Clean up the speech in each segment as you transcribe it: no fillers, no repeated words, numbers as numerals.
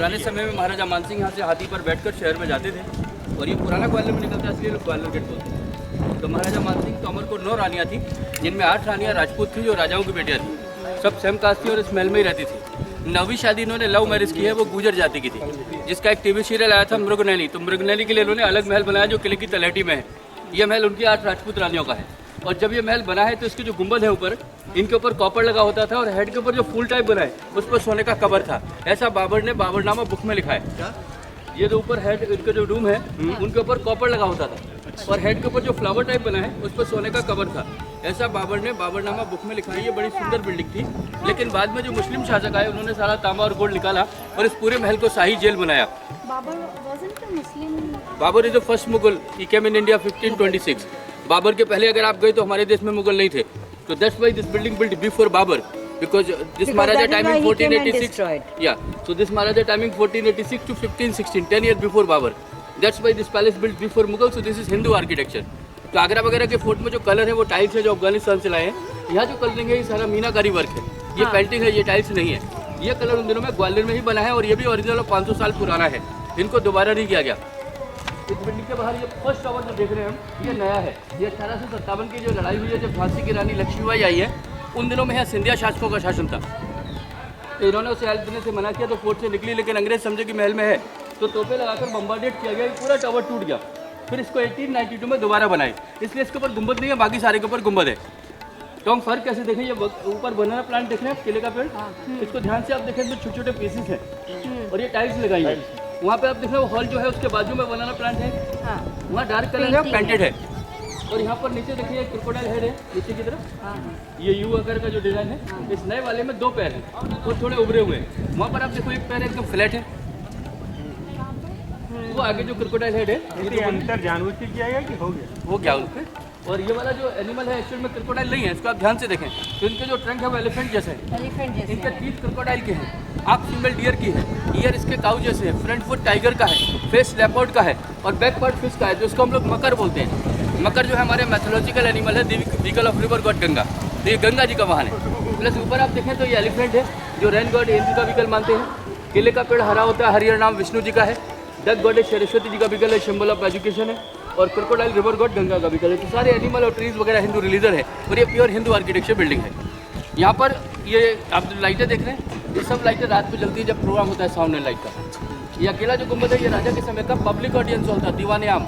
पुराने समय में महाराजा मानसिंह यहाँ से हाथी पर बैठकर शहर में जाते थे और ये पुराना ग्वालियर में निकलता है, इसलिए लोग ग्वालियर गेट बोलते हैं। तो महाराजा मानसिंह तोमर को 9 रानियाँ थी, जिनमें 8 रानियाँ राजपूत थी जो राजाओं की बेटियाँ थी। सब सेम कास्ट थी और इस महल में ही रहती थी। 9वीं शादी इन्होंने लव मैरिज की है, वो गुजर जाति की थी, जिसका एक टीवी सीरियल आया था मृगनैनी। तो मृगनैनी के लिए इन्होंने अलग महल बनाया जो किले की तलहटी में है। यह महल उनकी 8 राजपूत रानियों का है। और जब ये महल बना है तो इसके जो गुंबद है ऊपर, इनके ऊपर कॉपर लगा होता था और हेड के ऊपर जो फूल टाइप बना है उस पर सोने का कवर था। ऐसा बाबर ने बाबरनामा बुक में लिखा है। ये जो ऊपर हेड इनके जो रूम है उनके ऊपर कॉपर लगा होता था और हेड के ऊपर जो फ्लावर टाइप बना है उस पर सोने का कवर था। ऐसा बाबर ने बाबरनामा बुक में लिखा है। ये बड़ी सुंदर बिल्डिंग थी, लेकिन बाद में जो मुस्लिम शासक आए उन्होंने सारा तांबा और गोल्ड निकाला और इस पूरे महल को शाही जेल बनाया। Babar is the first Mughal, he came in India 1526। Babar के पहले अगर आप गए तो हमारे देश में मुगल नहीं थे। तो that's why this building built before Babar, because this Maharaja timing 1486. Yeah, so this Maharaja timing 1486 to 1516, 10 years before Babur. That's why this palace built before Mughal. So this is Hindu architecture. तो आगरा वगैरह के fort में जो colour है वो tiles है जो अफगानिस्तान से लाए हैं। यहाँ जो कलरिंग है ये सारा मीनाकारी वर्क है, ये पेंटिंग है, ये टाइल्स नहीं है। ये कलर उन दिनों में ग्वालियर में ही बना है और ये भी ओरिजिनल 500 साल पुराना है, इनको दोबारा नहीं किया गया। इस बिल्डिंग के बाहर ये फर्स्ट टावर जो देख रहे हैं हम, ये नया है। ये 1857 की जो लड़ाई हुई है, जब झांसी की रानी लक्ष्मीबाई आई है, उन दिनों में यहाँ सिंधिया शासकों का शासन था। तो इन्होंने उसे हेल्प देने से मना किया तो फोर्ट से निकली, लेकिन अंग्रेज समझे कि महल में है तो तोपे लगाकर बम्बार्डेट किया गया, पूरा टावर टूट गया। फिर इसको 1892 में दोबारा बनाए, इसलिए इसके ऊपर गुंबद नहीं है, बाकी सारे के ऊपर गुंबद है। तो हम फर्क कैसे देखें, ये ऊपर बनाना प्लांट देख रहे हैं किले का पेड़, इसको ध्यान से आप देखें तो छोटे छोटे पीसेस हैं और ये टाइल्स लगाई है। वहाँ पे आप देख रहे हो हॉल जो है उसके बाजू में बनाना प्लांट है, वहाँ डार्क कलर है, पेंटेड है। और यहाँ पर नीचे देखिए क्रोकोडाइल हेड है नीचे की तरफ, ये यू आकार का जो डिजाइन है। इस नए वाले में 2 पैर हैं और थोड़े उभरे हुए हैं। वहाँ पर आप देखो एक पैर एकदम फ्लैट है, वो आगे जो क्रोकोडाइल हेड है अंतर जानबूझ के किया गया कि हो गया, वो क्या उनके। और ये वाला जो एनिमल है एक्चुअल में क्रोकोडाइल नहीं है, इसको आप ध्यान से देखें तो इनके जो ट्रंक है वो एलिफेंट जैसे है, इनके टीथ क्रोकोडाइल के हैं, आँख फीमेल डियर की है, ईयर इसके काऊ जैसे है, फ्रंट फुट टाइगर का है, फेस लेपर्ड का है और बैक पार्ट फिश का है, जो इसको हम लोग मकर बोलते हैं। मकर जो है हमारे मैथोलॉजिकल एनिमल है, vehicle of river God Ganga, तो ये गंगा जी का वाहन है। प्लस ऊपर आप देखें तो ये एलिफेंट है जो रेन गॉड हिंदू का व्हीकल मानते हैं। केले का पेड़ हरा होता है, हरियर नाम विष्णु जी का है। डक गॉड सरस्वती जी का व्हीकल है, सिंबल ऑफ एजुकेशन है। और क्रोकोडाइल रिवर गॉड गंगा का व्हीकल है। तो सारे एनिमल और ट्रीज वगैरह हिंदू रिलीजन है और ये प्योर हिंदू आर्किटेक्चर बिल्डिंग है। यहाँ पर ये आप जो लाइटें देख रहे हैं, ये सब लाइटें रात में जलती है जब प्रोग्राम होता है साउंड एंड लाइट का। ये अकेला जो गुंबद है ये राजा के समय का पब्लिक ऑडियंस होता है, दीवाने आम।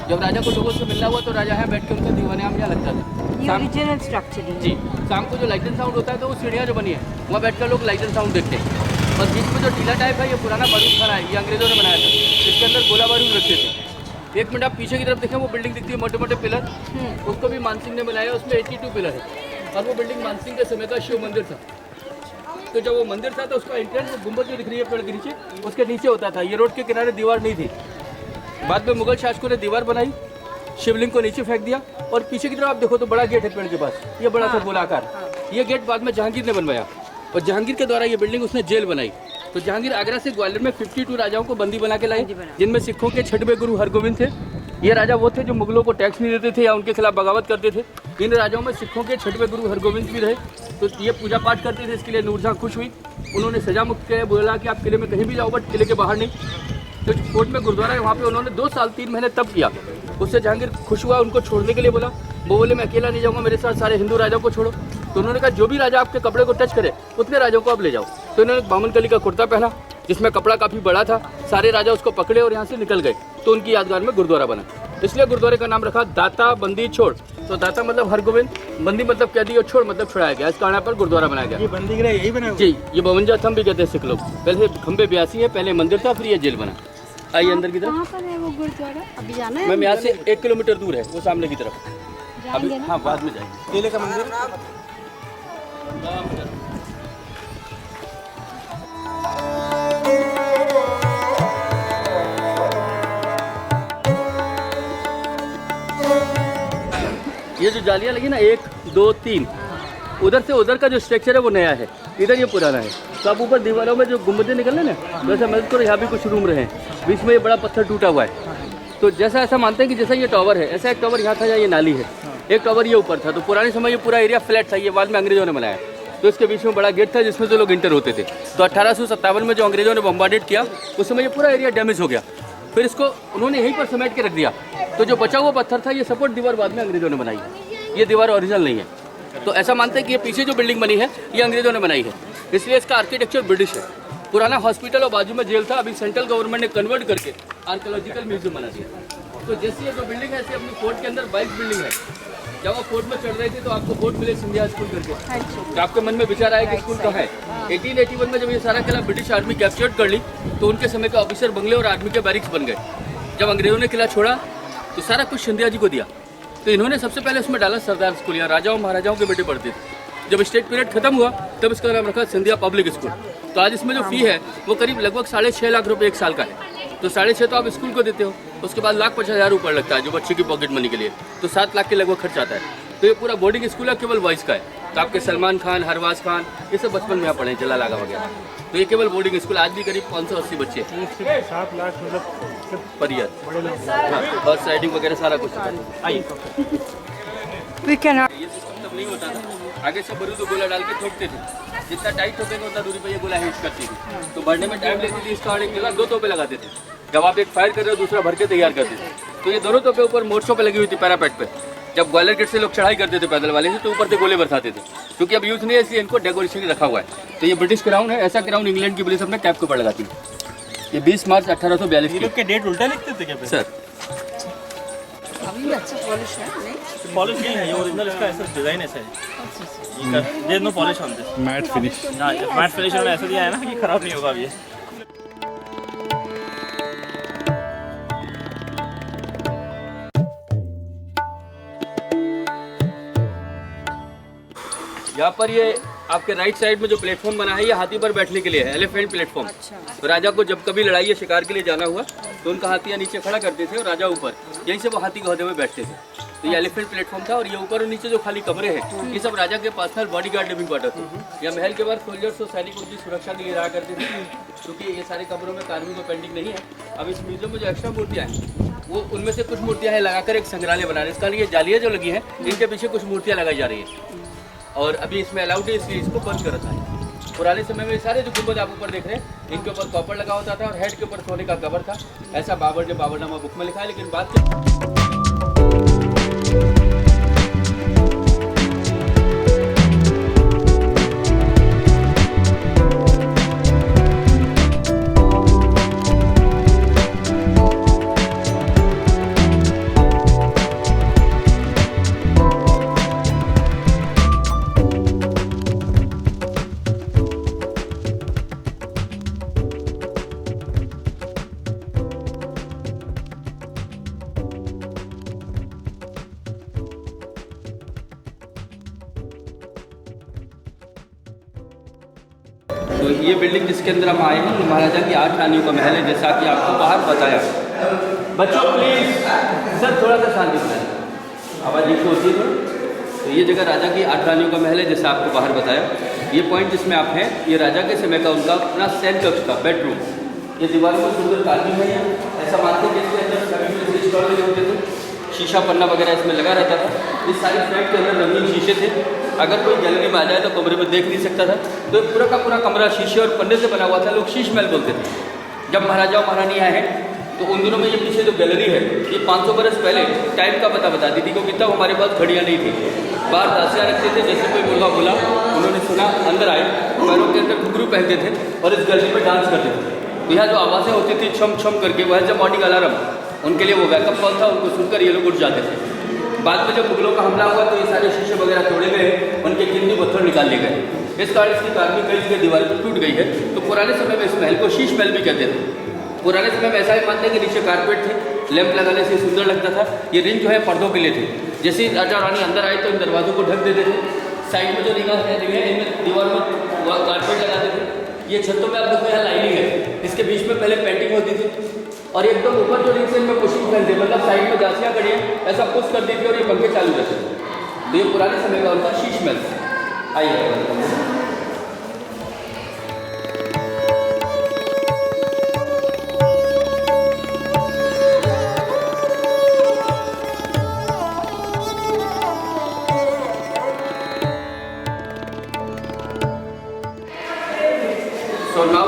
जब राजा को लोगों से मिलना हुआ तो राजा यहाँ बैठ के उनका दीवाने आम यहाँ लगता था। ओरिजिनल स्ट्रक्चर जी, शाम को जो लाइट एंड साउंड होता है तो वो सीढ़ियाँ जो बनी है वहाँ बैठकर लोग लाइट एंड साउंड देखते हैं। और बीच में जो टीला टाइप है ये पुराना बारूद खाना है, ये अंग्रेजों ने बनाया था, इसके अंदर गोला बारूद रखते थे। एक मिनट आप पीछे की तरफ देखें, वो बिल्डिंग दिखती है मोटे मोटे पिलर, उसको भी मानसिंह ने बनाया, उसमें 82 पिलर है और वो बिल्डिंग मानसिंह के समय का शिव मंदिर था। तो जब वो मंदिर था तो उसका एंट्रेंस गुंबद जो दिख रही है पेड़ के नीचे, उसके नीचे होता था। ये रोड के किनारे दीवार नहीं थी। बाद में मुगल शासकों ने दीवार बनाई, शिवलिंग को नीचे फेंक दिया और पीछे की तरफ आप देखो तो बड़ा गेट है पेड़ के पास, ये बड़ा सा गोलाकार। ये गेट बाद में जहांगीर ने बनवाया और जहांगीर के द्वारा ये बिल्डिंग उसने जेल बनाई। तो जहांगीर आगरा से ग्वालियर में 52 राजाओं को बंदी बना के लाए, जिनमें सिखों के 6वें गुरु हरगोविंद थे। ये राजा वो थे जो मुगलों को टैक्स नहीं देते थे या उनके खिलाफ बगावत करते थे। इन राजाओं में सिखों के 6वें गुरु हरगोविंद भी रहे। तो ये पूजा पाठ करते थे, इसके लिए नूरजहां खुश हुई, उन्होंने सजा मुक्त किया, बोला कि आप किले में कहीं भी जाओ बट किले के बाहर नहीं। तो कोर्ट में गुरुद्वारा है वहाँ पे उन्होंने 2 साल 3 महीने तब किया। उससे जहांगीर खुश हुआ, उनको छोड़ने के लिए बोला। वो बोले मैं अकेला नहीं जाऊँगा, मेरे साथ सारे हिंदू राजाओं को छोड़ो। तो उन्होंने कहा जो भी राजा आपके कपड़े को टच करे उतने राजाओं को आप ले जाओ। तो इन्होंने बामन कली का कुर्ता पहना जिसमें कपड़ा काफ़ी बड़ा था, सारे राजा उसको पकड़े और यहाँ से निकल गए। तो उनकी यादगार में गुरुद्वारा बना, इसलिए गुरुद्वारे का नाम रखा दाता बंदी छोड़। तो दाता मतलब हरगोविंद, बंदी मतलब कैदी और छोड़ मतलब छुड़ाया गया। इस कारण पर गुरुद्वारा बनाया गया। ये बंदी गृह यही बना जी, ये 52 थंब भी कहते हैं सिख लोग। पहले खंबे 82 है, पहले मंदिर था, फिर ये जेल बना। आइए अंदर की तरफ। कहाँ पर है वो गुरुद्वारा? अभी जाना है? मैम यहाँ से 1 किलोमीटर दूर है, वो सामने की तरफ। अभी हाँ बाद में जाएंगे। केले का मंदिर ये जो जालियाँ लगी ना 1 2 3, उधर से उधर का जो स्ट्रक्चर है वो नया है, इधर ये पुराना है। तो आप ऊपर दीवारों में जो गुम्बदें निकल रहे ना, वैसे मैं तो यहाँ भी कुछ रूम रहे हैं, बीच में ये बड़ा पत्थर टूटा हुआ है। तो जैसा ऐसा मानते हैं कि जैसा ये टावर है, ऐसा एक टावर यहाँ था या ये नाली है, एक टावर ये ऊपर था। तो पुराने समय ये पूरा एरिया फ्लैट था, ये बाद में अंग्रेजों ने बनाया। तो इसके बीच में बड़ा गेट था जिसमें से लोग इंटर होते थे। तो 1857 में जो अंग्रेज़ों ने बम्बार्डेड किया उस समय ये पूरा एरिया डैमेज हो गया, फिर इसको उन्होंने यहीं पर समेट के रख दिया। तो जो बचा हुआ पत्थर था ये सपोर्ट दीवार बाद में अंग्रेज़ों ने बनाई है, ये दीवार ओरिजिनल नहीं है। तो ऐसा मानते हैं कि ये पीछे जो बिल्डिंग बनी है ये अंग्रेज़ों ने बनाई है, इसलिए इसका आर्किटेक्चर ब्रिटिश है। पुराना हॉस्पिटल और बाजू में जेल था, अभी सेंट्रल गवर्नमेंट ने कन्वर्ट करके आर्कियोलॉजिकल म्यूजियम बना दिया। तो जैसे ये जो बिल्डिंग है ऐसे अपनी फोर्ट के अंदर 22 बिल्डिंग है। जब आप फोर्ट में चढ़ रहे थे तो आपको फोर्ट मिले सिंधिया स्कूल करके, तो आपके मन में विचार आया कि स्कूल कहाँ है। 1881 में जब ये सारा किला ब्रिटिश आर्मी कैप्चर कर ली तो उनके समय के ऑफिसर बंगले और आर्मी के बैरिक्स बन गए। जब अंग्रेजों ने किला छोड़ा तो सारा कुछ सिंधिया जी को दिया, तो इन्होंने सबसे पहले उसमें डाला सरदार स्कूल, यहाँ राजाओं महाराजाओं के बेटे पढ़ते थे। जब स्टेट पीरियड खत्म हुआ तब इसका नाम रखा सिंधिया पब्लिक स्कूल। तो आज इसमें जो फ़ी है वो करीब लगभग 6.5 लाख रुपए एक साल का है। तो 6.5 तो आप स्कूल को देते हो, उसके बाद 1,50,000 ऊपर लगता है जो बच्चे की पॉकेट मनी के लिए, तो 7 लाख के लगभग खर्च आता है। तो ये पूरा बोर्डिंग स्कूल है, केवल बॉयज़ का है। तो आपके सलमान खान, हरवाज खान ये सब बचपन में यहाँ पढ़े, जला लागा वगैरह। तो ये केवल बोर्डिंग स्कूल, आज भी करीब 580 बच्चे 7 लाख मतलब पर ईयर, बस राइडिंग वगैरह सारा कुछ। आइए, We cannot. ये सिस्टम तब नहीं होता था, आगे से बरूद गोला डाल के ठोकते थे, जितना टाइट ठोकेंगे उतना दूरी पे ये गोला हिट करती थी। तो भरने में टाइम लेती थी, इसका एक जगह 2 तोपे लगाते थे। जब आप एक फायर कर रहे हो दूसरा भर के तैयार करते थे। तो ये दोनों तोपे ऊपर मोर्चों पे लगी हुई थी पैरापेट पे। जब ग्वालियर गेट से लोग चढ़ाई करते थे पैदल वाले से तो ऊपर से गोले बरसाते थे, क्योंकि अब यूथ नहीं है इसलिए इनको डेकोरेशन रखा हुआ है। तो ये ब्रिटिश क्राउन है, ऐसा क्राउन इंग्लैंड की पुलिस अपने कैप के ऊपर लगाती है। ये 20 मार्च 1842 ये लोग के डेट उल्टा लिखते थे क्या? सर अभी अच्छा पॉलिश है नहीं? पॉलिश नहीं है, ये ओरिजिनल इसका ऐसा डिजाइन ऐसा है। There no polish on this, matte finish. हां मैट फिनिश उन्होंने ऐसा दिया है ना कि खराब नहीं होगा अब ये। यहाँ पर ये आपके राइट साइड में जो प्लेटफॉर्म बना है ये हाथी पर बैठने के लिए है, एलिफेंट प्लेटफॉर्म। तो राजा को जब कभी लड़ाई या शिकार के लिए जाना हुआ तो उनका हाथी नीचे खड़ा करते थे और राजा ऊपर, यहीं से वो हाथी गधे में बैठते थे। तो ये एलिफेंट प्लेटफॉर्म था और ये ऊपर और नीचे जो खाली कमरे हैं ये सब राजा के पर्सनल बॉडीगार्ड लिविंग क्वार्टर थे। या महल के बाद सोल्जर्स और सैनिक उनकी सुरक्षा के लिए रहा करते थे, क्योंकि ये सारे कमरों में कार्मिक में पेंटिंग नहीं है। अब इस म्यूजियम में जो एक्स्ट्रा मूर्तियाँ हैं वो उनमें से कुछ मूर्तियाँ हैं लगाकर एक संग्रहालय बना रहे हैं। इसका लिए जालियाँ जो लगी हैं इनके पीछे कुछ मूर्तियाँ लगाई जा रही हैं और अभी इसमें अलाउड है इसलिए इसको बंद कर रखा है। पुराने समय में सारे जो गुंबद आप ऊपर देख रहे हैं इनके ऊपर कॉपर लगा होता था और हेड के ऊपर सोने का कवर था। ऐसा बाबर ने बाबरनामा बुक में लिखा है, लेकिन बात तो ये बिल्डिंग जिसके अंदर हम आए हैं ये महाराजा की 8 रानियों का महल है, जैसा कि आपको बाहर बताया। बच्चों प्लीज सर थोड़ा सा शांति बनाएं, आवाज़ नीचे होती है थोड़ा। तो ये जगह राजा की 8 रानियों का महल है, जैसा आपको बाहर बताया। ये पॉइंट जिसमें आप हैं ये राजा के समय का उनका अपना सैन कक्ष था, बेडरूम। ये दीवार में सुंदर कार्विंग है, ऐसा मानते हैं कि इसके अंदर सभी स्टॉल लगे होते थे, शीशा पन्ना वगैरह इसमें लगा रहता था। इस सारी फ्लैट के अंदर रंगीन शीशे थे, अगर कोई गैलरी में आ जाए तो कमरे में देख नहीं सकता था। तो पूरा का पूरा कमरा शीशे और पन्ने से बना हुआ था, लोग शीश महल बोलते थे। जब महाराजा और महारानी आए हैं तो उन दिनों में ये पीछे जो गैलरी है ये 500 बरस पहले टाइम का पता बताती थी, क्योंकि तब हमारे पास घड़ियाँ नहीं थी। बाहर दासियाँ रखते थे, जैसे कोई मुर्गा बोला उन्होंने सुना अंदर आए, पैरों के अंदर घुंघरू पहनते थे और इस गैलरी में डांस करते थे। यहाँ जो आवाज़ें होती थी छम छम करके, वह जब मॉर्निंग अलार्म उनके लिए वो बैकअप कॉल था, उनको सुनकर ये लोग उठ जाते थे। बाद में जब मुगलों का हमला हुआ तो ये सारे शीशे वगैरह तोड़े गए, उनके कीमती पत्थर निकाल लिए गए। इस कारण इसकी कार्विंग कई जगह दीवार पर टूट गई है। तो पुराने समय में इस महल को शीश महल भी कहते थे। पुराने समय में ऐसा ही मानते हैं कि नीचे कारपेट थे, लैंप लगाने से सुंदर लगता था। ये रिंग जो है पर्दों के लिए थे, जैसे ही राजा रानी अंदर आए तो इन दरवाजों को ढक देते थे। साइड में जो रिंग है इनमें दीवार में कारपेट लगाते थे। ये छतों में आप देखो यहाँ लाइनिंग है, इसके बीच में पहले पेंटिंग होती थी और एकदम ऊपर जो रिंग से इनमें पुशिंग फैन थे, मतलब साइड में दासियाँ खड़ी हैं ऐसा पुश कर दी थी और ये पंखे चालू रहते थे। तो ये पुराने समय का उनका शीश महल। आइए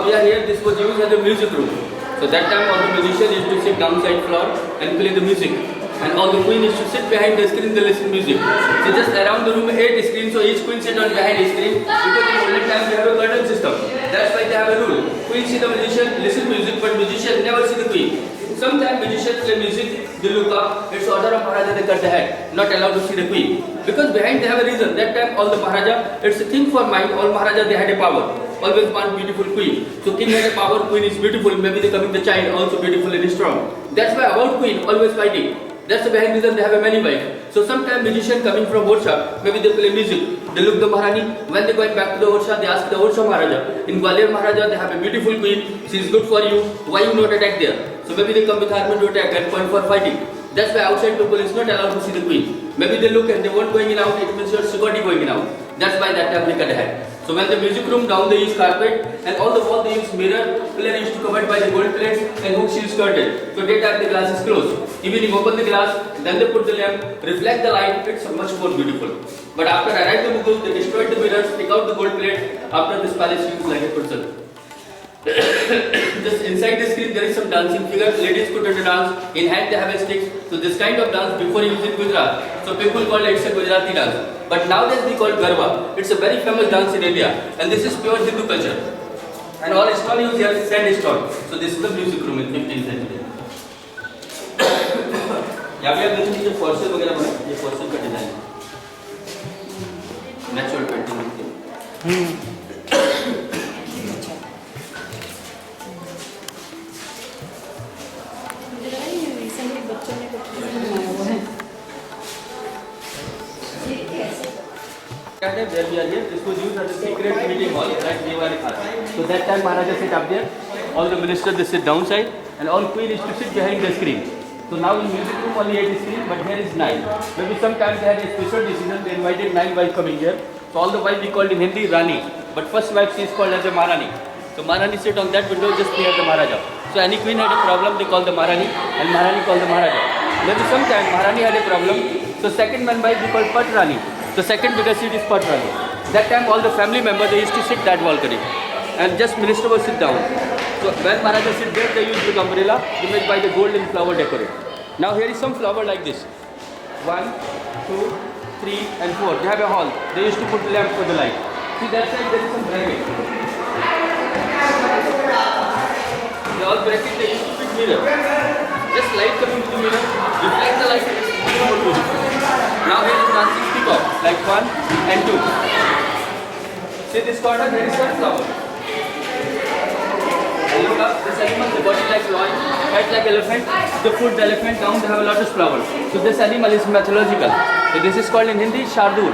we are here. This was used as a music room. So that time all the musicians used to sit downside floor and play the music. And all the queen used to sit behind the screen to listen music. So just around the room 8 screens, so each queen sit on behind a screen. Because in olden times they have a curtain system. That's why they have a rule. Queen see the musician, listen music, but musician never see the queen. Sometimes musicians play music, they look up, it's order of Maharaja, they cut the head, not allowed to see the queen. Because behind they have a reason. That time all the Maharaja, it's a thing for mind, all Maharaja they had a power. Always want beautiful queen. So king had a power, queen is beautiful, maybe they coming the child also beautiful and strong. That's why about queen, always fighting. That's the behind reason they have a many wives. So sometimes musician coming from Orsha, maybe they play music. They look the Maharani. When they going back to the Orsha, they ask the Orsha Maharaja. In Gwalior Maharaja, they have a beautiful queen. She is good for you. Why you not attack there? So maybe they come with army to attack and point for fighting. That's why outside people is not allowed to see the queen. Maybe they look and they won't going in out. It means your security going in out. That's why that time they cut ahead. So when the music room down they use carpet and all the wall they use mirror, pillar used to covered by the gold plates and hooks used curtain. So daytime the glass is closed. Even if you open the glass, then they put the lamp, reflect the light, it's much more beautiful. But after arrived the Mughals, they destroyed the mirrors, take out the gold plate. After this palace used like a person. Just inside the screen there is some dancing figure. Ladies could dance. In hand they have a stick. So this kind of dance before used in Gujarat. So people call it a Gujarati dance. But nowadays we call it Garba. It's a very famous dance in India. And this is pure Hindu culture. And all stone used here is sandstone. So this is the music room in 15th century. यहाँ पे आप देखिए जो फॉर्सल वगैरह बना ये फॉर्सल का design natural painting होती है। Where we are here, this was used as a secret meeting hall that we were at. So that time Maharaja sit up there, all the ministers they sit downside, and all queen is to sit behind the screen. So now in music room only 8 screen, but here is 9. Maybe sometimes they had a special decision, they invited 9 wives coming here. So all the wives we called in Hindi Rani, but first wife she is called as a Maharani. So Maharani sit on that window just near the Maharaja. So any queen had a problem, they call the Maharani, and Maharani called the Maharaja. Maybe sometime Maharani had a problem, so second man wife we called Pat Rani. The second biggest seat is Pat Rani. That time all the family members they used to sit that balcony, and just minister will sit down. So when Maharaja sit there, they use big umbrella, they make by the gold and flower decorate. Now here is some flower like this. 1, 2, 3 and 4. They have a hall. They used to put lamp for the light. See that side there is some bracket. They all bracket they used to put mirror. Just light coming to the mirror, reflect the light. Now here is dancing peacock like 1 and 2. See this corner, there is sunflower. Look up, this animal, the body like lion, head like elephant, the foot the elephant, down they have a lotus flower. So this animal is mythological. So this is called in Hindi Shardur.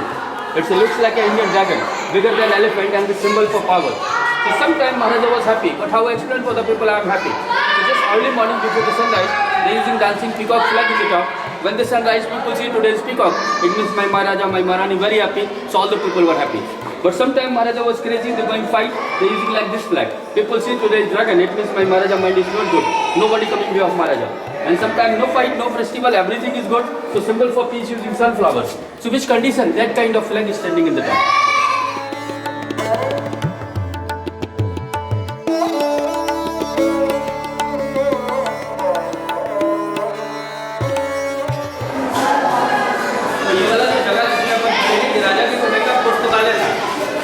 It looks like an Indian dragon, bigger than elephant and the symbol for power. So sometime Maharaja was happy, but how I explain for the people I am happy. So just early morning before the sunrise, they using dancing peacock flag in the top. When the sunrise people see today's peacock, it means my Maharaja, my Maharani very happy, so all the people were happy. But sometimes Maharaja was crazy, they going fight, they using like this flag. People see today's dragon, it means my Maharaja mind is not good. Nobody coming here of Maharaja. And sometimes no fight, no festival, everything is good. So symbol for peace using sunflowers. So which condition? That kind of flag is standing in the top.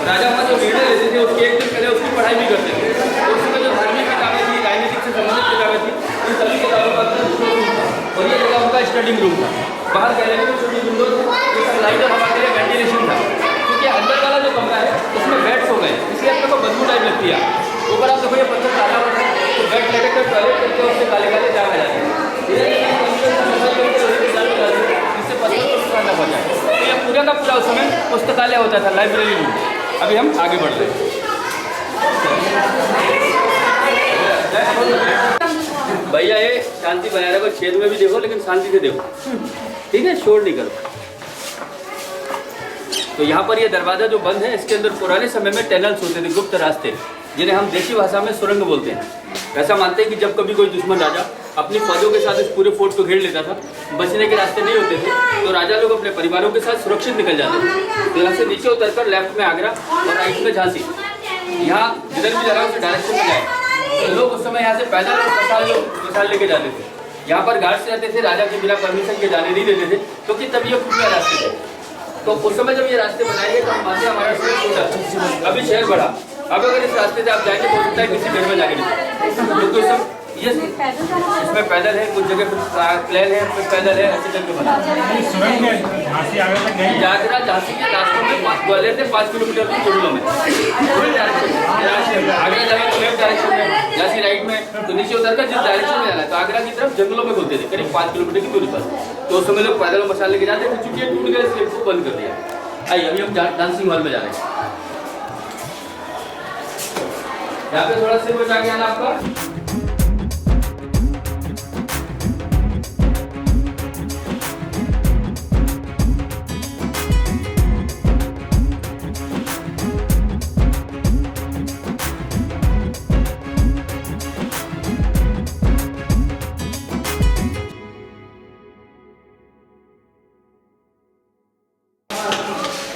राजा वहाँ जो निर्णय लेते थे उसके एक दिन पहले उसकी पढ़ाई भी करते थे। तो उसमें जो धार्मिक किताबें थी, राजनीतिक से संबंधित किताबें थी, उन सभी किताबों का अंदर स्टोर रूम था और ये जगह उनका स्टडिंग रूम था। बाहर गैलरी में छोटी विंडो थी, जिसमें लाइट और हवा के लिए वेंटिलेशन था। क्योंकि अंदर वाला जो कमरा है उसमें बेड्स हो गए, इसलिए आपको बदबू टाइप लगती है। ऊपर आप देखो ये पत्थर काला हुआ है, तो बेड लगे कर टॉयलेट करके उससे काले काले दाग आ जाते हैं। जिससे पत्थर को नुकसान न पहुँचाए। तो ये पूरा का पूरा उस समय पुस्तकालय होता था, लाइब्रेरी रूम। अभी हम आगे बढ़ रहे हैं। भैया ये शांति बनाए रखो, छेद में भी देखो लेकिन शांति से देखो, ठीक है, शोर नहीं करो। तो यहाँ पर ये दरवाजा जो बंद है, इसके अंदर पुराने समय में टनल्स होते थे, गुप्त रास्ते, जिन्हें हम देसी भाषा में सुरंग बोलते हैं। ऐसा मानते हैं कि जब कभी कोई दुश्मन राजा अपनी फौजों के साथ इस पूरे फोर्ट को घेर लेता था, बचने के रास्ते नहीं होते थे, तो राजा लोग अपने परिवारों के साथ सुरक्षित निकल जाते थे। तो यहाँ से नीचे उतरकर लेफ्ट में आगरा और राइट में झांसी, यहाँ जिधर भी जगह उसे डायरेक्शन में जाए, तो लोग उस समय यहाँ से पैदल मसाल लेके जाते थे। यहाँ पर गार्ड्स रहते थे, राजा के बिना परमिशन के जाने नहीं देते थे, क्योंकि तब ये खुफिया रास्ते थे। तो उस समय जब ये रास्ते बनाए गए तो हम मानते हैं हमारा शहर छोटा, अभी शहर बड़ा। अब अगर इस रास्ते से आप जाएंगे तो हो सकता है किसी घर में जाके नहीं, क्योंकि सब ये इसमें पैदल है, कुछ जगह प्लेन है, कुछ पैदल है, ऐसे करके बना। जागरा झांसी के रास्तों में ग्वालियर से 5 किलोमीटर की दूरी में आगरा जाएगा तो लेफ्ट डायरेक्शन में, झांसी राइट में, तो नीचे उतर कर जिस डायरेक्शन में जाना है तो आगरा की तरफ जंगलों में घूमते थे करीब 5 किलोमीटर की दूरी पर। तो उस समय लोग पैदल मसाले लेके जाते थे, चूंकि टूट गए इसलिए इसको बंद कर दिया। आइए अभी हम डांसिंग हॉल में जा रहे हैं। यहाँ पे थोड़ा सिर बचा के आना आपका।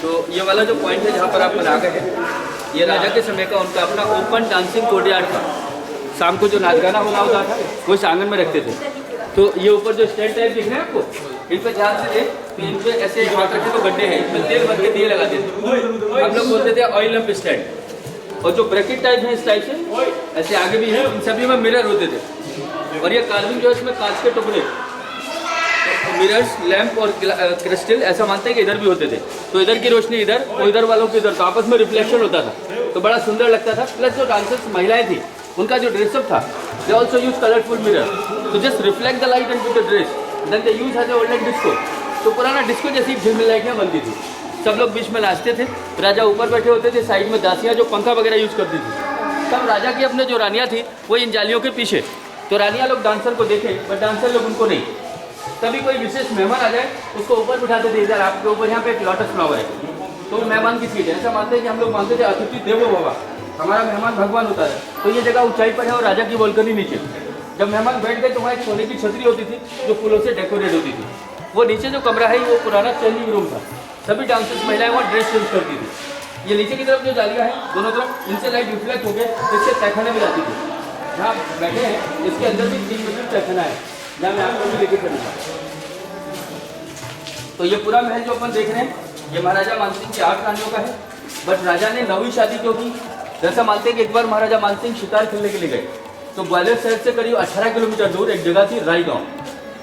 तो ये वाला जो पॉइंट है जहाँ पर आप बना गए हैं, ये राजा के समय का उनका अपना ओपन डांसिंग कोर्टयार्ड था। शाम को जो नाच गाना होना होता था वो इस आंगन में रखते थे। तो ये ऊपर जो स्टैंड टाइप दिख रहे हैं आपको, इन पर ध्यान से तो इन पर ऐसे हाथ रखे तो गड्ढे हैं, इसमें तेल भर के दिए लगाते थे। हम लोग बोलते थे ऑयल लैंप स्टैंड। और जो ब्रैकेट टाइप है इस टाइप से ऐसे आगे भी है, इन सभी में मिरर होते थे। और ये कार्विंग जो है इसमें कांच के टुकड़े, मिरर्स, लैंप और क्रिस्टल ऐसा मानते हैं कि इधर भी होते थे। तो इधर की रोशनी इधर और इधर वालों की इधर, तो आपस में रिफ्लेक्शन होता था, तो बड़ा सुंदर लगता था। प्लस जो डांसर्स महिलाएं थी उनका जो ड्रेसअप था, they also use colourful mirror तो just reflect the light into the dress, then they use has olden disco. तो पुराना डिस्को जैसी झिलमिल लाइटें बनती थी, सब लोग बीच में नाचते थे, राजा ऊपर बैठे होते थे, साइड में दासियाँ जो पंखा वगैरह यूज करती थी। तब राजा की अपने जो रानियाँ थी वो इन जालियों के पीछे, तो रानियाँ लोग डांसर को देखें बट डांसर लोग उनको नहीं। तभी कोई विशेष मेहमान आ जाए उसको ऊपर बिठाते थे, इधर आपके ऊपर यहाँ पे एक लोटस फ्लावर है तो मेहमान की सीट है। ऐसा मानते हैं कि हम लोग मानते थे अतिथि देवो भव, हमारा मेहमान भगवान होता है। तो ये जगह ऊंचाई पर है और राजा की बालकनी नीचे। जब मेहमान बैठ गए तो वहाँ एक सोने की छतरी होती थी जो फूलों से डेकोरेट होती थी। वो नीचे जो कमरा है वो पुराना चेंजिंग रूम था, सभी डांसर्स महिलाएं वहाँ ड्रेस चेंज करती थी। ये नीचे की तरफ जो जालियाँ हैं दोनों तरफ, इनसे लाइट रिफ्लेक्ट हो गए इससे तहखाने में जाती थी। जहाँ बैठे हैं इसके अंदर भी 3 मीटर तहखाना है जहाँ मैं आपको भी लेके चलूँगा। तो ये पूरा महल जो अपन देख रहे हैं ये महाराजा मानसिंह की 8 रानियों का है। बट राजा ने 9वीं शादी क्यों की? जैसा मानते हैं कि एक बार महाराजा मानसिंह शिकार खेलने के लिए गए तो ग्वालियर शहर से करीब 18 किलोमीटर दूर एक जगह थी रायगांव।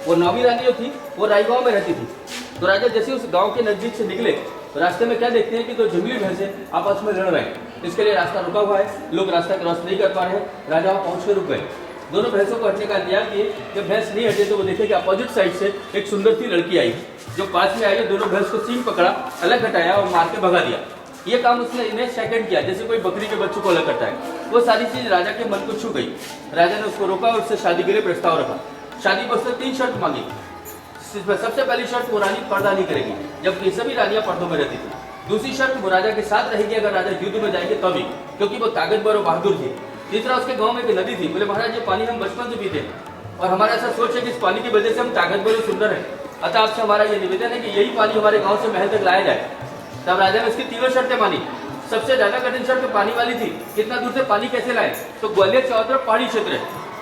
वो 9वीं रानी जो थी वो रायगांव में रहती थी। तो राजा जैसे उस गांव के नज़दीक से निकले तो रास्ते में क्या देखते हैं कि 2 जंगली भैंसें आपस में लड़ रहे हैं। इसके लिए रास्ता रुका हुआ है, लोग रास्ता क्रॉस नहीं कर पा रहे हैं। राजा वहाँ पहुँच कर रुक गए, दोनों भैंसों को हटने का इंतजार किए। जब भैंस नहीं हटे तो वो देखे कि अपोजिट साइड से एक सुंदर सी लड़की आई। जो पास में आई दोनों भैंस को सींग पकड़ा, अलग हटाया और मार के भगा दिया। ये काम उसने इन्हें सेकंड किया, जैसे कोई बकरी के बच्चों को अलग करता है। वो सारी चीज़ राजा के मन को छू गई। राजा ने उसको रोका और उससे शादी के लिए प्रस्ताव रखा। शादी पर उसने 3 शर्त मांगी। सबसे पहली शर्त वो रानी पर्दा नहीं करेगी, जबकि सभी रानियां पर्दों में रहती थी। दूसरी शर्त वो राजा के साथ रहेगी अगर राजा युद्ध में जाएंगे तभी, क्योंकि वो ताकतवर और बहादुर थी। तीसरा उसके गांव में एक नदी थी। बोले महाराज ये पानी हम बचपन से पीते हैं और हमारा ऐसा सोच है कि इस पानी की वजह से हम ताकतवर और सुंदर हैं, अतः आपसे हमारा ये निवेदन है कि यही पानी हमारे गाँव से महल तक लाया जाए। तब राजा ने उसकी 3 शर्तें मानी। सबसे ज्यादा कठिन शर्त पानी वाली थी, कितना दूर से पानी कैसे लाए। तो ग्वालियर चारों तरफ पहाड़ी क्षेत्र है,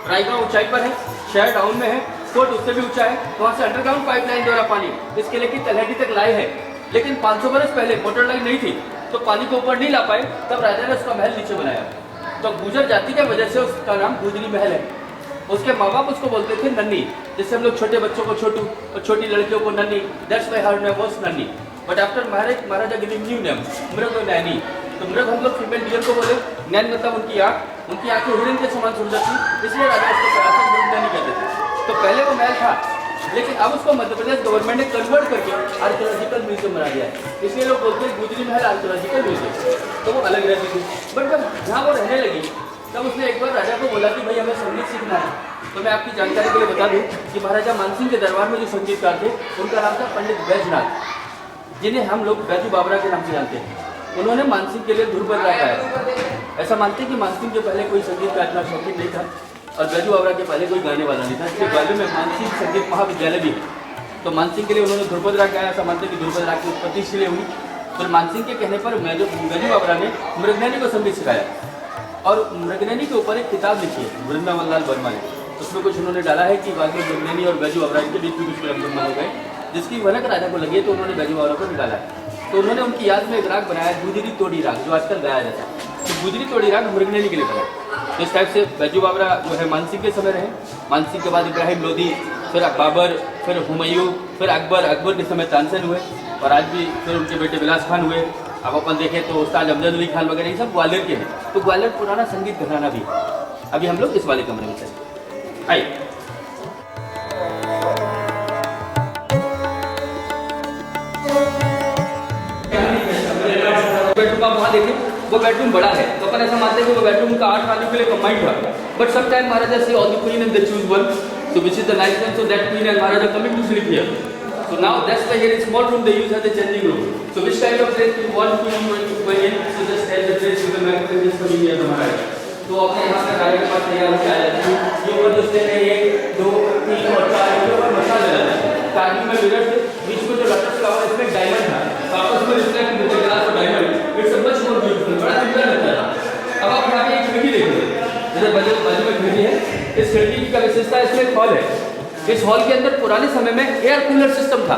रायगांव ऊंचाई पर है, शहर डाउन में है, कोर्ट उससे भी ऊंचा है, तो वहाँ से अंडरग्राउंड पाइपलाइन द्वारा पानी इसके लिए की तलहटी तक लाए है। लेकिन 500 बरस पहले मोटर लाइन नहीं थी तो पानी को ऊपर नहीं ला पाए, तब राजा ने उसका महल नीचे बनाया। तो गुजर जाति की वजह से उसका नाम गुजरी महल है। उसके माँ बाप उसको बोलते थे नन्नी, जिससे हम लोग छोटे बच्चों को छोटू और छोटी लड़कियों को Nanni, that's why her name was Nanni. But after marriage Maharaja giving new name Mrig और नैनी। तो मृग हम लोग फीमेल डियर को बोले, नैन मतलब उनकी आँखें हिरण के समान सुंदर थी, इसलिए राजा उसको सरासर मृग नैनी कहते थे। तो पहले वो महल था, लेकिन अब उसको मध्य प्रदेश गवर्नमेंट ने कन्वर्ट करके आर्कियोलॉजिकल म्यूजियम बना दिया है, इसलिए लोग बोलते हैं गुजरी महल आर्कियोलॉजिकल म्यूजियम। तो वो अलग रहती थी। बट जब जहाँ वो रहने लगी तब उसने एक बार राजा को बोला कि भाई हमें संगीत सीखना है। तो मैं आपकी जानकारी के लिए बता दूं कि महाराजा मानसिंह के दरबार में जो संगीतकार थे उनका नाम था पंडित बैजनाथ, जिन्हें हम लोग बैजू बाबरा के नाम से जानते हैं। उन्होंने मानसिंह के लिए धुर बदला गाया। ऐसा मानते हैं कि मानसिंह के पहले कोई संगीत का इतना शौकीन नहीं था और बैजू बाबरा के पहले कोई गाने वाला नहीं था। इसलिए ग्वालियर में मानसिंह संगीत महाविद्यालय भी है। तो मानसिंह के लिए उन्होंने ध्रुपद राग गाया। ऐसा मानते हैं कि ध्रुपद राग की उत्पत्ति इसलिए हुई फिर मानसिंह के कहने पर बैजू बाबरा ने मृगनैनी को संगीत सिखाया और मृगनैनी के ऊपर एक किताब लिखी है वृंदावन लाल वर्मा ने। उसमें कुछ उन्होंने डाला है कि बाकी मृगनैनी और बैजू बाबरा के बीच में कुछ प्रॉब्लम हो गए, जिसकी भनक राजा को लगी तो उन्होंने बैजू बाबरा को निकाला है। तो उन्होंने उनकी याद में एक राग बनाया गुजरी तोड़ी राग, जो आजकल गाया जाता है। तो गुजरी तोड़ी राग मृगनैनी के लिए बनाया। तो इस टाइप से बैजू बाबरा जो है मानसिंह के समय रहे, मानसिंह के बाद इब्राहिम लोदी, फिर बाबर, फिर हुमायूं, फिर अकबर के समय तानसेन हुए और आज भी फिर उनके बेटे विलास खान हुए। अब अपन देखें तो उस्ताद अमजद अली खान वगैरह ये सब ग्वालियर के हैं। तो ग्वालियर पुराना संगीत घराना भी है। अभी हम लोग इस वाले कमरे में चलते आइए। बेडरूम आप वहाँ देखें, वो बेडरूम बड़ा है तो अपन ऐसा मानते हैं कि वो बेडरूम का 8 आदमी के लिए कंबाइंड था। बट सम टाइम महाराजा से all the queen and they choose one, so which is the nice one, so that queen and Maharaja coming to sleep here. So now that's why here in small room they use as a changing room. So which kind of place you want queen going in, so just tell the place you will make just coming here to Maharaja. तो अपने यहाँ पे राजा के पास तैयार होकर आ जाते हैं। ये ऊपर जो स्टेप है 1 2 3 और 4 के ऊपर मसाला लगा है। कार्बन में मिरर थे, बीच में जो लटक का इसमें डायमंड था, तो आपस में रिफ्लेक्ट होते ग्लास और diamond, it's a much more beautiful, बड़ा सुंदर लगता है। अब आप यहाँ पे एक खिड़की देखिए, जैसे बाजू में खिड़की है, इस खिड़की की विशेषता इसमें एक हॉल है। इस हॉल के अंदर पुराने समय में एयर कूलर सिस्टम था।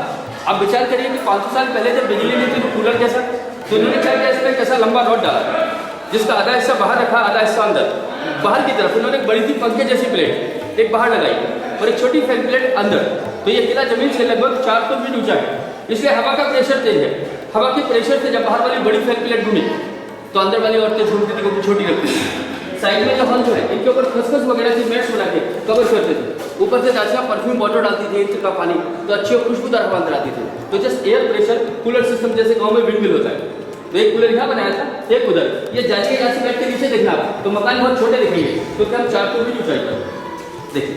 आप विचार करिए कि 500 साल पहले जब बिजली नहीं थी तो कूलर कैसा, तो उन्होंने क्या किया, इसमें कैसा लंबा रॉड डाला जिसका आधा हिस्सा बाहर रखा, आधा हिस्सा अंदर। बाहर की तरफ उन्होंने एक बड़ी सी पंखे जैसी प्लेट एक बाहर लगाई और एक छोटी फैन प्लेट अंदर। तो ये किला जमीन से लगभग 400 फीट ऊंचा है, इसलिए हवा का प्रेशर तेज है। हवा के प्रेशर से जब बाहर वाली बड़ी फैन प्लेट घूमी तो अंदर वाली औरतें झूमती थी, क्योंकि छोटी लगती थी। साइड में जो हॉल जो है इनके ऊपर खसखस वगैरह की मेट्स बना के कवर करते थे। ऊपर से दासियाँ परफ्यूम वाटर डालती थी, इत्र का पानी, तो अच्छी और खुशबूदार हवा अंदर आती थी। तो just air pressure cooler system जैसे गांव में विंड मिल होता है, तो एक कूलर यहाँ बनाया था, एक उधर। ये जाली के यहाँ से बैठ के नीचे देखना तो मकान बहुत छोटे दिखेंगे, क्योंकि हम 400 फीट ऊंचाई पर देखिए।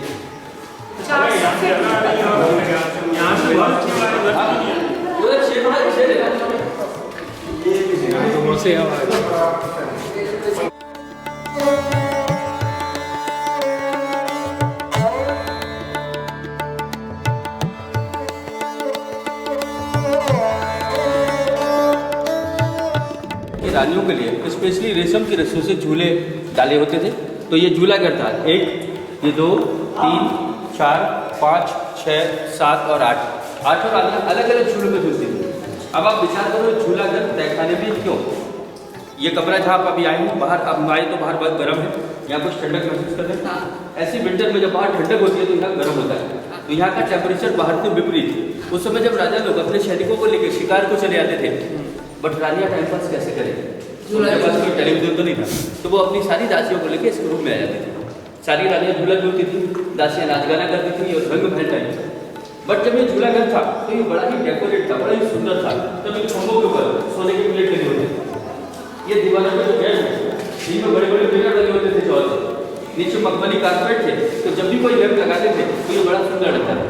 रानियों के लिए स्पेशली रेशम की रस्सियों से झूले डाले होते थे। तो ये झूला घर था, 1 ये 2 3 4 5 6 7 और 8 और अलग अलग झूलों में झूलती थी। अब आप विचार करो झूला घर तहखाने में क्यों? ये कमरा जहाँ आप अभी आए हैं, बाहर अब आए तो बाहर बहुत गर्म है, यहाँ कुछ ठंडक महसूस करते हैं। ऐसी विंटर में जब बाहर ठंडक होती है तो यहाँ गर्म होता है, तो यहाँ का टेम्परेचर बाहर से विपरीत। उस समय जब राजा लोग अपने सैनिकों को लेकर शिकार को चले आते थे, बट रानियाँ टाइम पास कैसे करें, उनके पास कोई टेलीविजन तो नहीं था, तो वो अपनी सारी दासियों को लेकर इस रूम में आ जाते थे। सारी रानियाँ झूला झूलती थी, दासियाँ नाच गाना करती थी और रंग महल टाइम। बट जब ये झूला घर था तो ये बड़ा ही डेकोरेट था, बड़ा ही सुंदर था। तब इन खम्भों के ऊपर सोने की प्लेट लगे होते थे। ये दीवारों पर जो गेट है इनमें बड़े बड़े मिरर लगे होते थे चौर से, नीचे मखमली कारपेट थे, तो जब भी कोई लैंप लगाते थे तो ये बड़ा सुंदर लगता था।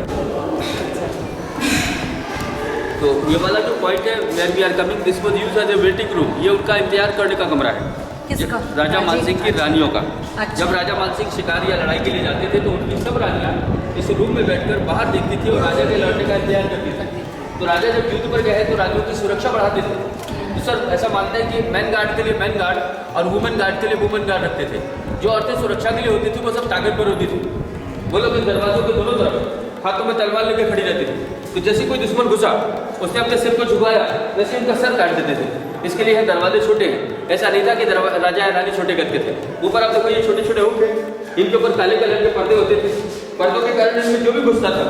तो ये वाला जो पॉइंट है where we are coming, this was used as a waiting room. ये उनका इंतजार करने का कमरा है। किसका? राजा मानसिंह की रानियों का। अच्छा। जब राजा मानसिंह शिकार या लड़ाई के लिए जाते थे तो उनकी सब रानियाँ इस रूम में बैठकर बाहर देखती थी और राजा के लौटने का इंतजार करती थी। तो राजा जब युद्ध पर गए तो रानियों की सुरक्षा बढ़ाते थे। तो सर ऐसा मानते हैं कि मैन गार्ड के लिए मैन गार्ड और वुमेन गार्ड के लिए वुमेन गार्ड रखते थे। जो औरतें सुरक्षा के लिए होती थी वो सब ताकत पर होती थी, वो लोग इन दरवाजों के दोनों तरफ हाथों में तलवार लेकर खड़ी रहती थी। तो जैसे कोई दुश्मन घुसा उसने अपने सिर को झुकाया, वैसे उनका सर काट देते थे। इसके लिए दरवाजे छोटे हैं, ऐसा नहीं था कि राजा या रानी छोटे करते थे। ऊपर आप देखो ये छोटे छोटे होंगे, इनके ऊपर काले कलर के पर्दे होते थे। पर्दों के कारण इनमें जो भी घुसता था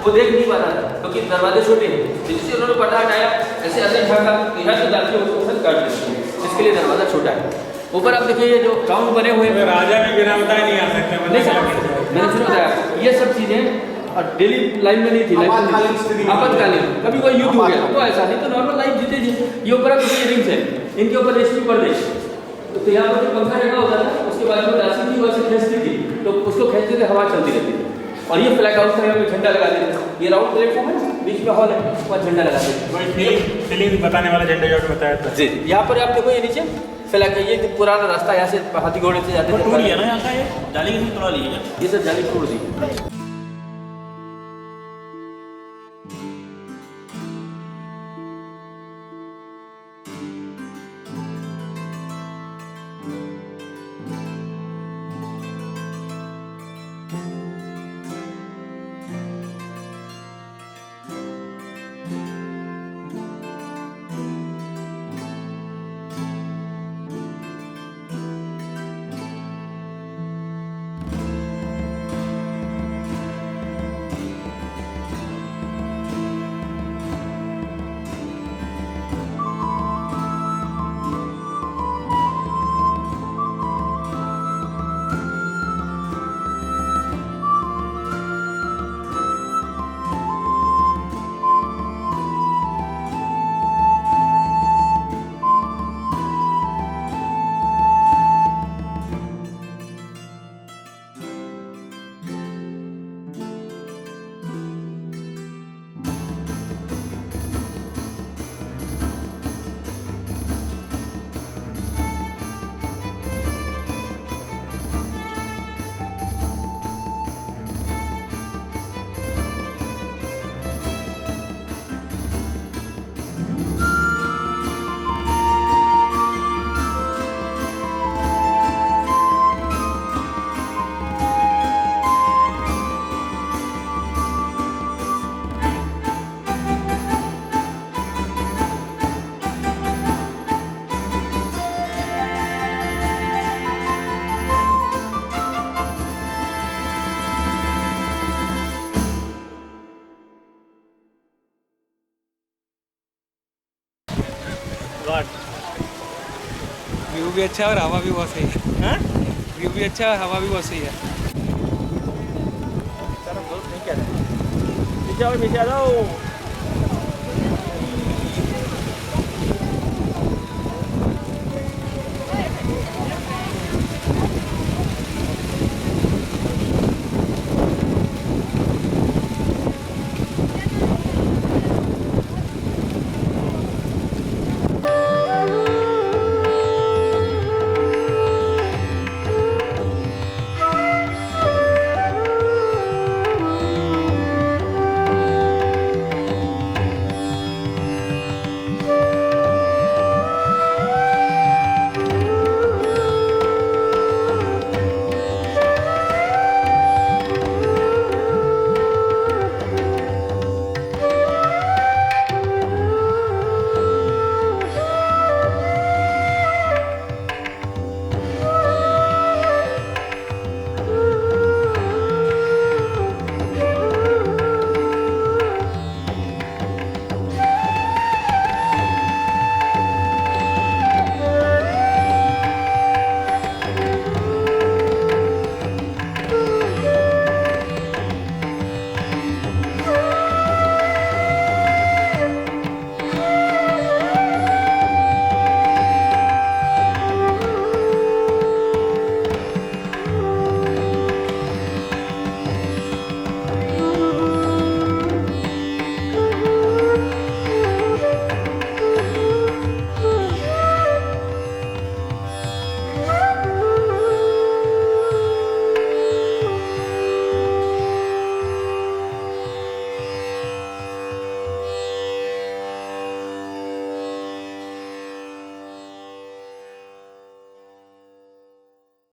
वो देख नहीं पा रहा था, क्योंकि दरवाजे छोटे हैं। जिससे उन्होंने पर्दा हटाया, ऐसे अंदर ढका, यहाँ से डाल के उसको सर काट देते हैं। इसके लिए दरवाजा छोटा है। ऊपर आप देखिए ये जो राउंड बने हुए हैं, राजा भी बिना बताए नहीं आ सकते। मैंने सुना बताया ये सब चीज़ें और डेली लाइफ में नहीं थी, आपातकालीन कभी कोई युद्ध हो गया तो ऐसा नहीं, तो नॉर्मल लाइफ जीते जी। ये ऊपर आप देखिए रिंग्स है, इनके ऊपर रेशमी पर्दे, तो यहाँ पर जो पंखा रखा होता था उसके बाद में दासी थी वैसे खींचती थी, तो उसको खींचते थे, हवा चलती रहती थी। और ये फ्लैग हाउस था, यहाँ पे झंडा लगा देते थे। ये राउंड प्लेटफॉर्म है, बीच में हॉल है, वहाँ झंडा लगा देते। फीलिंग बताने वाला झंडा जो बताया था जी, यहाँ पर आप देखो ये नीचे फ्लैग, ये पुराना रास्ता यहाँ से हाथी घोड़े से जाते थे। टूट गया ना यहाँ का, ये जाली की तोड़ा ली है, ये सब जाली तोड़ दी। रॉड व्यू भी अच्छा है और हवा भी बहुत सही है। हाँ व्यू भी अच्छा है, हवा भी बहुत सही है। सर हम बहुत नहीं कह रहे हैं पीछे आओ